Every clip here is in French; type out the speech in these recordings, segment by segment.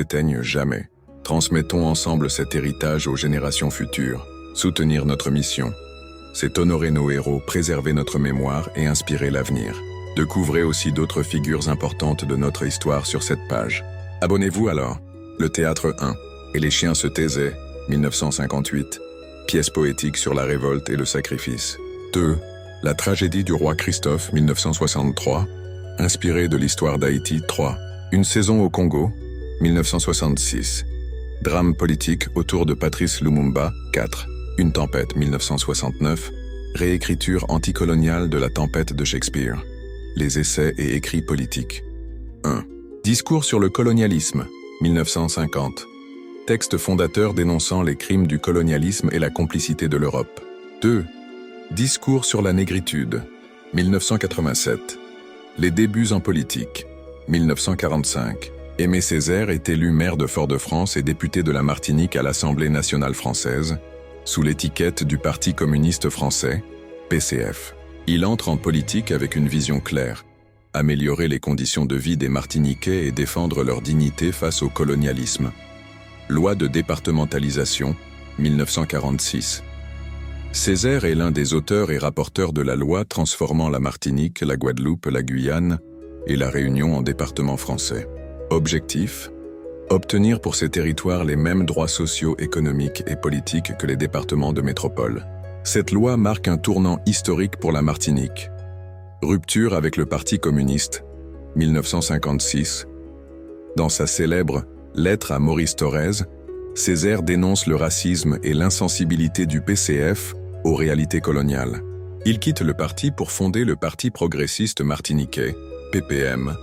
s'éteignent jamais. Transmettons ensemble cet héritage aux générations futures. Soutenir notre mission, c'est honorer nos héros, préserver notre mémoire et inspirer l'avenir. Découvrez aussi d'autres figures importantes de notre histoire sur cette page. Abonnez-vous alors. Le théâtre 1 et les chiens se taisaient, 1958. Pièce poétique sur la révolte et le sacrifice. 2. La tragédie du roi Christophe, 1963. Inspiré de l'histoire d'Haïti. 3. Une saison au Congo, 1966. Drame politique autour de Patrice Lumumba. 4. Une tempête, 1969. Réécriture anticoloniale de la tempête de Shakespeare. Les essais et écrits politiques. 1. Discours sur le colonialisme, 1950. Texte fondateur dénonçant les crimes du colonialisme et la complicité de l'Europe. 2. Discours sur la négritude, 1987. Les débuts en politique, 1945. Aimé Césaire est élu maire de Fort-de-France et député de la Martinique à l'Assemblée nationale française, sous l'étiquette du Parti communiste français, PCF. Il entre en politique avec une vision claire. Améliorer les conditions de vie des Martiniquais et défendre leur dignité face au colonialisme. Loi de départementalisation, 1946. Césaire est l'un des auteurs et rapporteurs de la loi transformant la Martinique, la Guadeloupe, la Guyane et la Réunion en départements français. Objectif : obtenir pour ces territoires les mêmes droits sociaux, économiques et politiques que les départements de métropole. Cette loi marque un tournant historique pour la Martinique. Rupture avec le Parti communiste, 1956. Dans sa célèbre « Lettre à Maurice Thorez », Césaire dénonce le racisme et l'insensibilité du PCF aux réalités coloniales. Il quitte le parti pour fonder le Parti progressiste martiniquais, PPM,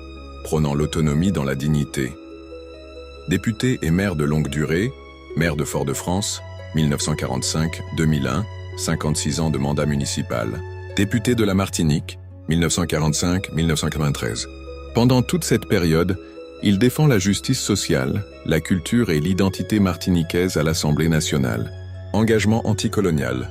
prônant l'autonomie dans la dignité. Député et maire de longue durée, maire de Fort-de-France, 1945-2001, 56 ans de mandat municipal. Député de la Martinique, 1945-1993. Pendant toute cette période, il défend la justice sociale, la culture et l'identité martiniquaise à l'Assemblée nationale. Engagement anticolonial.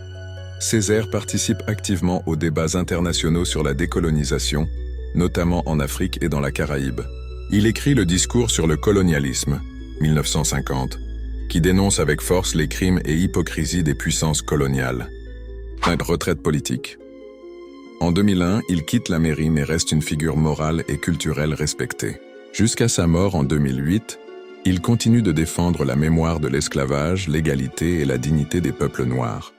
Césaire participe activement aux débats internationaux sur la décolonisation, notamment en Afrique et dans la Caraïbe. Il écrit le discours sur le colonialisme, 1950, qui dénonce avec force les crimes et hypocrisies des puissances coloniales. Retraite politique. En 2001, il quitte la mairie mais reste une figure morale et culturelle respectée. Jusqu'à sa mort en 2008, il continue de défendre la mémoire de l'esclavage, l'égalité et la dignité des peuples noirs.